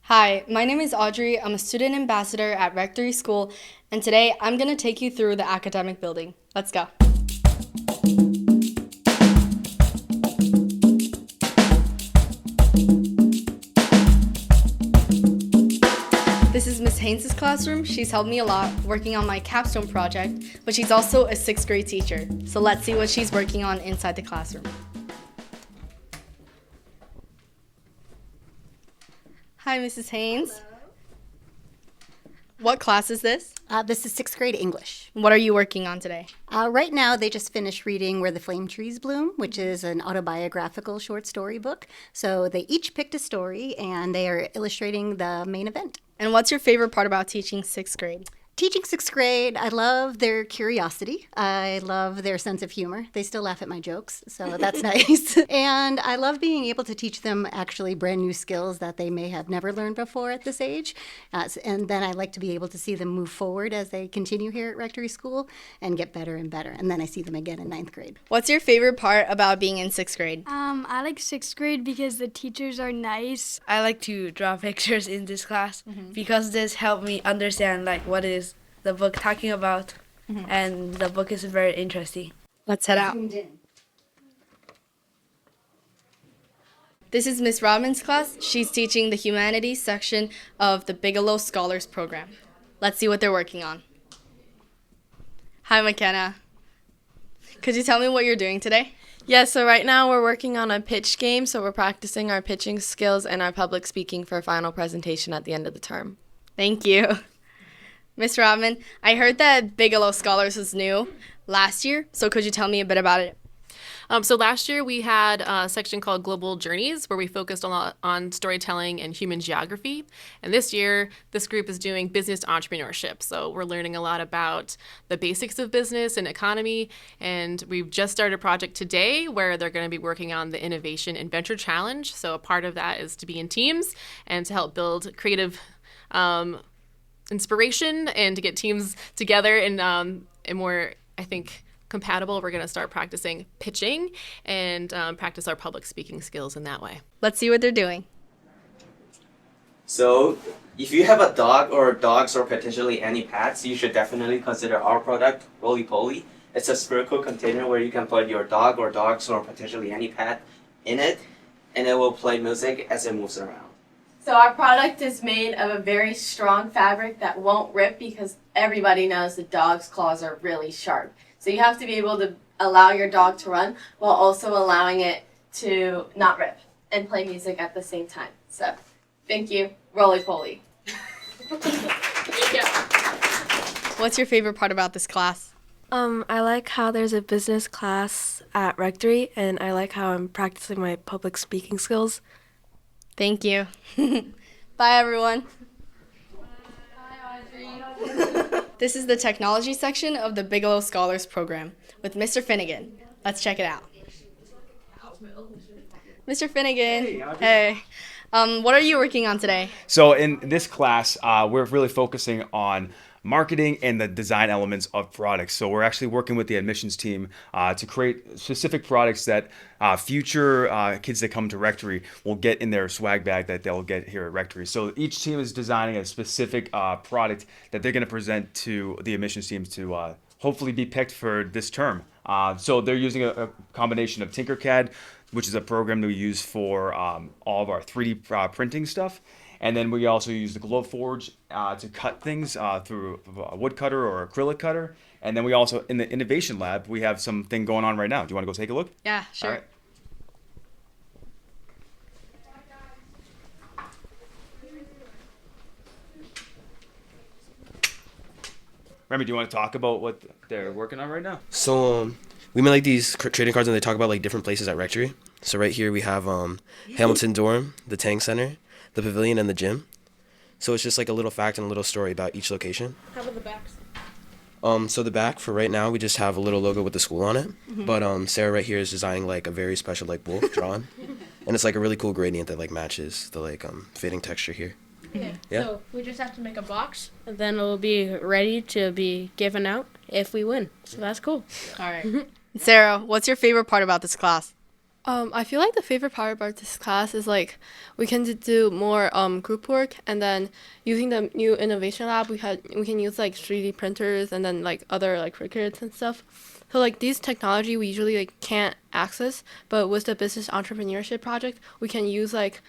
Hi, my name is Audrey. I'm a student ambassador at Rectory School, and today I'm going to take you through the academic building. Let's go. This is Miss Haynes' classroom. She's helped me a lot working on my capstone project, but she's also a 6th grade teacher. So let's see what she's working on inside the classroom. Hi, Mrs. Haynes. Hello. What class is this? This is 6th grade English. What are you working on today? Right now, they just finished reading Where the Flame Trees Bloom, which is an autobiographical short story book. So they each picked a story, and they are illustrating the main event. And what's your favorite part about teaching 6th grade? Teaching 6th grade, I love their curiosity. I love their sense of humor. They still laugh at my jokes, so that's nice. And I love being able to teach them actually brand new skills that they may have never learned before at this age. And then I like to be able to see them move forward as they continue here at Rectory School and get better and better. And then I see them again in 9th grade. What's your favorite part about being in 6th grade? I like 6th grade because the teachers are nice. I like to draw pictures in this class because this helped me understand what is the book talking about, and the book is very interesting. Let's head out. This is Miss Rodman's class. She's teaching the humanities section of the Bigelow Scholars Program. Let's see what they're working on. Hi, McKenna. Could you tell me what you're doing today? Yeah, so right now we're working on a pitch game, so we're practicing our pitching skills and our public speaking for a final presentation at the end of the term. Thank you. Miss Rodman, I heard that Bigelow Scholars was new last year, so could you tell me a bit about it? So last year we had a section called Global Journeys where we focused a lot on storytelling and human geography. And this year, this group is doing business entrepreneurship. So we're learning a lot about the basics of business and economy. And we've just started a project today where they're going to be working on the Innovation and Venture Challenge. So a part of that is to be in teams and to help build creative inspiration and to get teams together and more, I think, compatible. We're going to start practicing pitching and practice our public speaking skills in that way. Let's see what they're doing. So, if you have a dog or dogs or potentially any pets, you should definitely consider our product, Roly Poly. It's a spherical container where you can put your dog or dogs or potentially any pet in it, and it will play music as it moves around. So our product is made of a very strong fabric that won't rip because everybody knows the dog's claws are really sharp. So you have to be able to allow your dog to run while also allowing it to not rip and play music at the same time. So thank you, Roly Poly. What's your favorite part about this class? I like how there's a business class at Rectory, and I like how I'm practicing my public speaking skills. Thank you. Bye, everyone. Hi, Audrey. This is the technology section of the Bigelow Scholars Program with Mr. Finnegan. Let's check it out. Mr. Finnegan. Hey. What are you working on today? So in this class, we're really focusing on marketing and the design elements of products. So we're actually working with the admissions team to create specific products that future kids that come to Rectory will get in their swag bag that they'll get here at Rectory. So each team is designing a specific product that they're going to present to the admissions teams to hopefully be picked for this term. So they're using a combination of Tinkercad, which is a program that we use for all of our 3D printing stuff. And then we also use the Glowforge to cut things through a wood cutter or acrylic cutter. And then we also, in the innovation lab, we have something going on right now. Do you want to go take a look? Yeah, sure. All right. Remy, do you want to talk about what they're working on right now? So we made these trading cards and they talk about different places at Rectory. So right here we have Hamilton Dorm, the Tang Center, the Pavilion, and the gym. So it's just a little fact and a little story about each location. How about the backs? So the back for right now we just have a little logo with the school on it. But Sarah right here is designing a very special wolf drawn, and it's a really cool gradient that matches the fading texture here. Yeah. Yeah. So we just have to make a box, and then it'll be ready to be given out if we win. So that's cool. All right. Sarah, what's your favorite part about this class? I feel like the favorite part about this class is like we can do more group work, and then using the new innovation lab we can use like 3D printers and then like other like crickets and stuff. So like these technology we usually like can't access, but with the business entrepreneurship project we can use it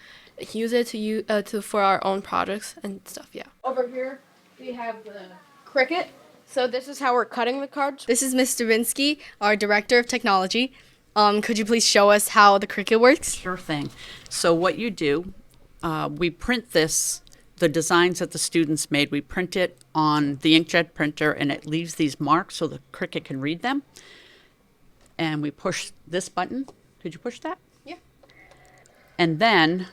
to for our own projects and stuff. Yeah. Over here we have the cricket. So this is how we're cutting the cards. This is Ms. Dubinsky, our Director of Technology. Could you please show us how the Cricut works? Sure thing. So what you do, we print the designs that the students made, we print it on the inkjet printer and it leaves these marks so the Cricut can read them. And we push this button. Could you push that? Yeah. And then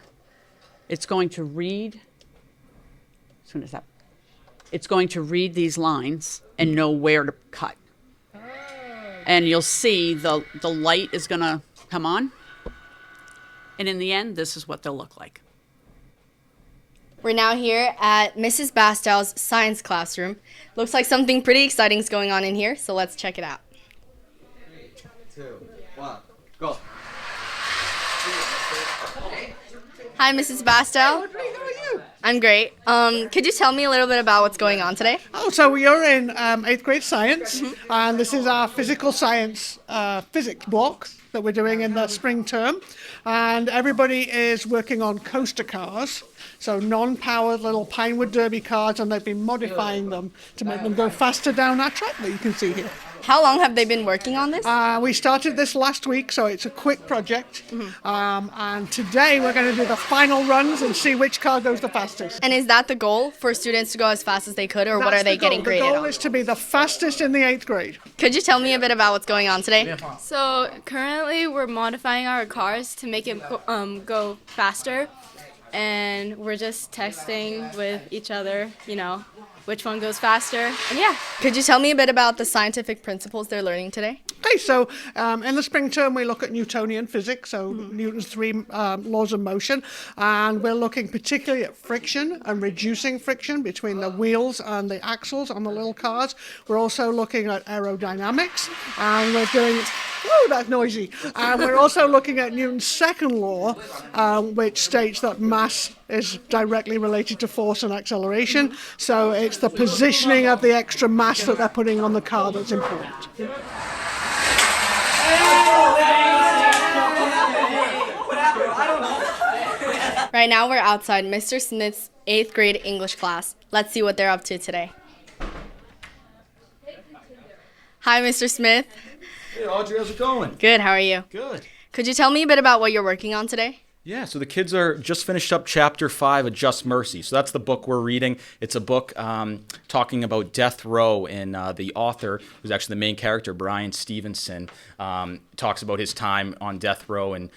it's going to read, as soon as that, it's going to read these lines and know where to cut. And you'll see the light is going to come on. And in the end, this is what they'll look like. We're now here at Mrs. Bastel's science classroom. Looks like something pretty exciting is going on in here, so let's check it out. 3, 2, 1, go. Hi, Mrs. Bastel. Audrey, how are you? I'm great. Could you tell me a little bit about what's going on today? Oh, so we are in 8th grade science, and this is our physical science physics block that we're doing in the spring term. And everybody is working on coaster cars, so non-powered little Pinewood Derby cars, and they've been modifying them to make them go faster down our track that you can see here. How long have they been working on this? We started this last week, so it's a quick project. And today we're going to do the final runs and see which car goes the fastest. And is that the goal, for students to go as fast as they could, or what are they getting graded on? The goal is to be the fastest in the 8th grade. Could you tell me a bit about what's going on today? So currently we're modifying our cars to make it go faster. And we're just testing with each other, which one goes faster. And yeah. Could you tell me a bit about the scientific principles they're learning today? Okay, so in the spring term we look at Newtonian physics, so Newton's 3 laws of motion, and we're looking particularly at friction and reducing friction between the wheels and the axles on the little cars. We're also looking at aerodynamics, and we're doing, oh, that's noisy, and we're also looking at Newton's second law, which states that mass is directly related to force and acceleration, so it's the positioning of the extra mass that they're putting on the car that's important. Right now we're outside Mr. Smith's 8th grade English class. Let's see what they're up to today. Hi, Mr. Smith. Hey, Audrey, how's it going? Good, how are you? Good. Could you tell me a bit about what you're working on today? Yeah, so the kids are just finished up chapter 5 of Just Mercy. So that's the book we're reading. It's a book talking about death row, and the author, who's actually the main character, Brian Stevenson, talks about his time on death row and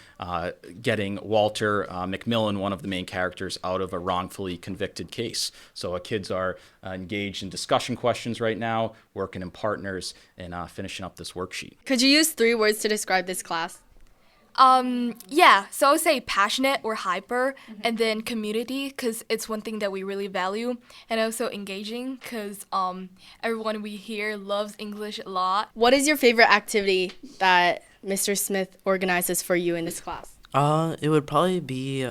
getting Walter McMillan, one of the main characters, out of a wrongfully convicted case. So kids are engaged in discussion questions right now, working in partners, and finishing up this worksheet. Could you use 3 words to describe this class? Yeah, so I would say passionate or hyper, and then community, because it's one thing that we really value, and also engaging, because everyone we hear loves English a lot. What is your favorite activity that Mr. Smith organizes for you in this class? It would probably be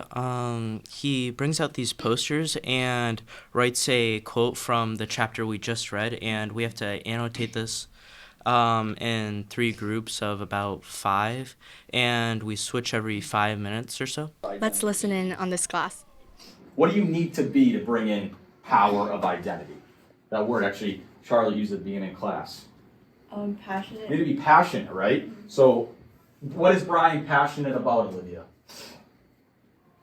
he brings out these posters and writes a quote from the chapter we just read, and we have to annotate this in 3 groups of about 5, and we switch every 5 minutes or so. Let's listen in on this class. What do you need to be to bring in power of identity? That word actually Charlie used at the beginning of class. Passionate. You need to be passionate, right? So what is Brian passionate about, Olivia?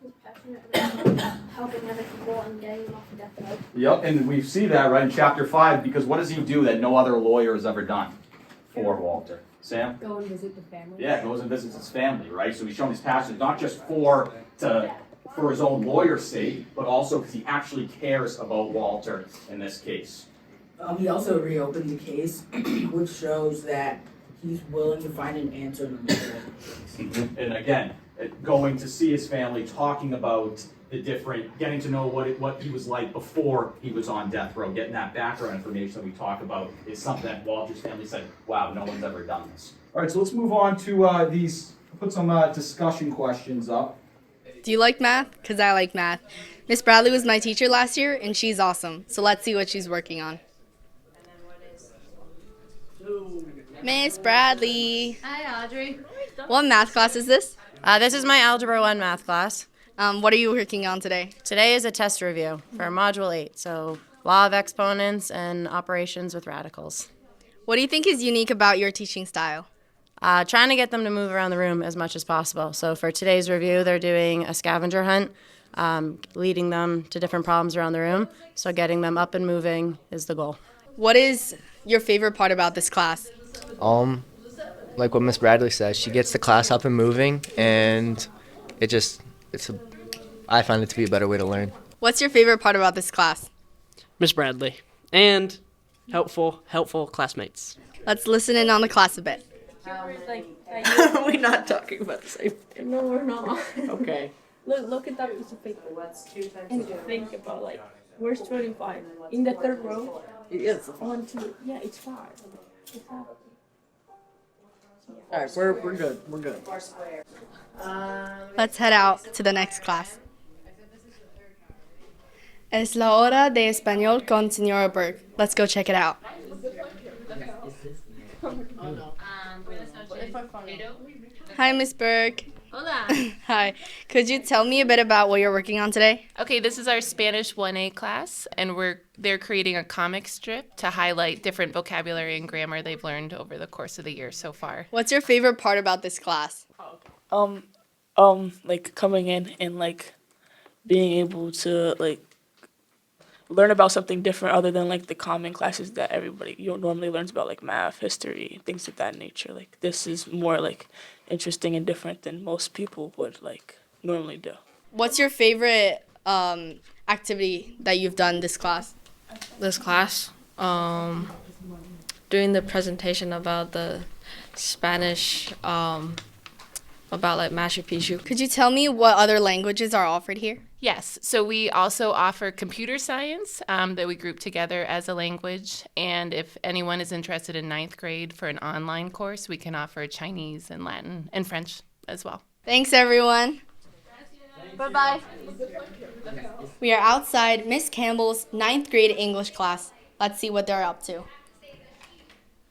He's passionate about helping other people and getting them off the death row. Yep, and we see that right in chapter 5, because what does he do that no other lawyer has ever done for Walter? Sam? Go and visit the family. Yeah, goes and visits his family, right? So he's showing his passion not just for his own lawyer's sake, but also because he actually cares about Walter in this case. He also reopened the case, which shows that he's willing to find an answer no matter what. And again, going to see his family, talking about the different, getting to know what he was like before he was on death row, getting that background information that we talk about is something that Walter's family said, wow, no one's ever done this. All right, so let's move on to these put some discussion questions up. Do you like math? Because I like math. Miss Bradley was my teacher last year, and she's awesome. So let's see what she's working on. Miss Bradley. Hi, Audrey. What math class is this? This is my Algebra 1 math class. What are you working on today? Today is a test review for Module 8, so law of exponents and operations with radicals. What do you think is unique about your teaching style? Trying to get them to move around the room as much as possible. So for today's review, they're doing a scavenger hunt, leading them to different problems around the room. So getting them up and moving is the goal. What is your favorite part about this class? Like what Miss Bradley says, she gets the class up and moving, and I find it to be a better way to learn. What's your favorite part about this class? Miss Bradley. And helpful classmates. Let's listen in on the class a bit. We're not talking about the same thing. No, we're not. Okay. Look at that piece of paper. And think about where's 25? In the third row? It is. 1, 2. Yeah, it's 5. It's 5. All right, we're good. We're good. Let's head out to the next class. Es la hora de español con Señora Berg. Let's go check it out. Hi, Miss Berg. Hola. Hi. Could you tell me a bit about what you're working on today? Okay, this is our Spanish 1A class, and they're creating a comic strip to highlight different vocabulary and grammar they've learned over the course of the year so far. What's your favorite part about this class? Coming in and being able to learn about something different other than the common classes that everybody normally learns about, math, history, things of that nature. This is more interesting and different than most people would normally do. What's your favorite activity that you've done this class? This class, doing the presentation about the Spanish, about Machu Picchu. Could you tell me what other languages are offered here? Yes, so we also offer computer science that we group together as a language, and if anyone is interested in 9th grade for an online course, we can offer Chinese and Latin and French as well. Thanks, everyone. Bye-bye. We are outside Miss Campbell's 9th grade English class. Let's see what they're up to.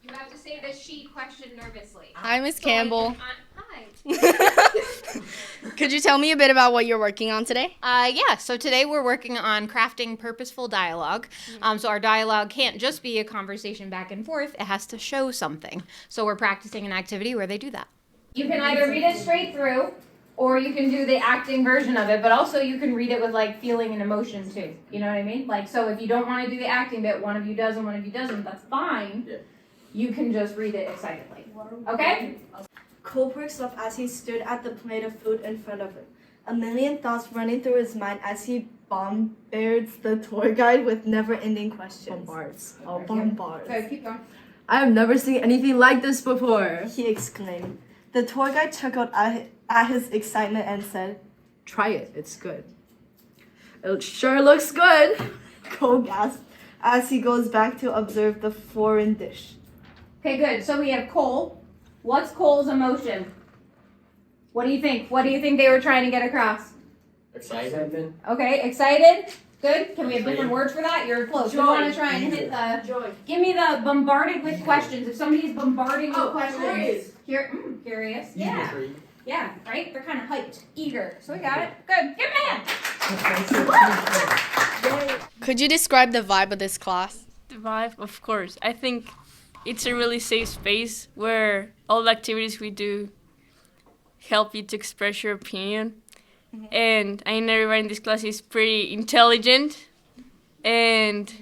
You have to say the she question nervously. Hi, Miss Campbell. Hi. Could you tell me a bit about what you're working on today? Yeah, so today we're working on crafting purposeful dialogue. So our dialogue can't just be a conversation back and forth, it has to show something. So we're practicing an activity where they do that. You can either read it straight through, or you can do the acting version of it, but also you can read it with feeling and emotion too. You know what I mean? So if you don't want to do the acting bit, one of you does and one of you doesn't, that's fine. Yeah. You can just read it excitedly. Okay? Cole perked up as he stood at the plate of food in front of him, a million thoughts running through his mind as he bombards the tour guide with never-ending questions. Bombards. Okay, keep going. I have never seen anything like this before, he exclaimed. The tour guide chuckled at his excitement and said, "Try it, it's good." "It sure looks good," Cole gasped as he goes back to observe the foreign dish. Okay, good. So we have Cole. What's Cole's emotion? What do you think? What do you think they were trying to get across? Excitement. Okay, excited. Good. Can we have different words for that? You're close. Joy. We want to try and hit the joy. Give me the bombarded with questions. If somebody's bombarding with questions, curious. Yeah. Yeah. Right. They're kind of hyped, eager. So we got it. Good. Give me a hand. Could you describe the vibe of this class? The vibe, of course. I think it's a really safe space where all the activities we do help you to express your opinion. Mm-hmm. And I know everyone in this class is pretty intelligent, and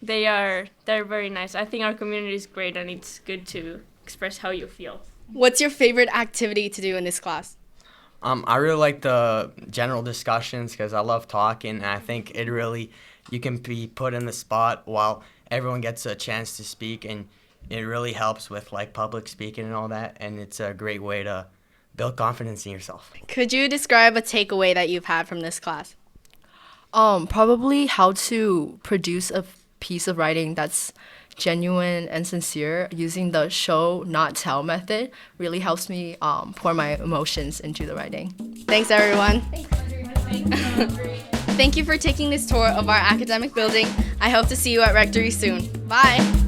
they're very nice. I think our community is great, and it's good to express how you feel. What's your favorite activity to do in this class? I really like the general discussions because I love talking, and I think you can be put in the spot while everyone gets a chance to speak, and it really helps with public speaking and all that, and it's a great way to build confidence in yourself. Could you describe a takeaway that you've had from this class? Probably how to produce a piece of writing that's genuine and sincere, using the show, not tell method really helps me pour my emotions into the writing. Thanks, everyone. Thank you for taking this tour of our academic building. I hope to see you at Rectory soon. Bye.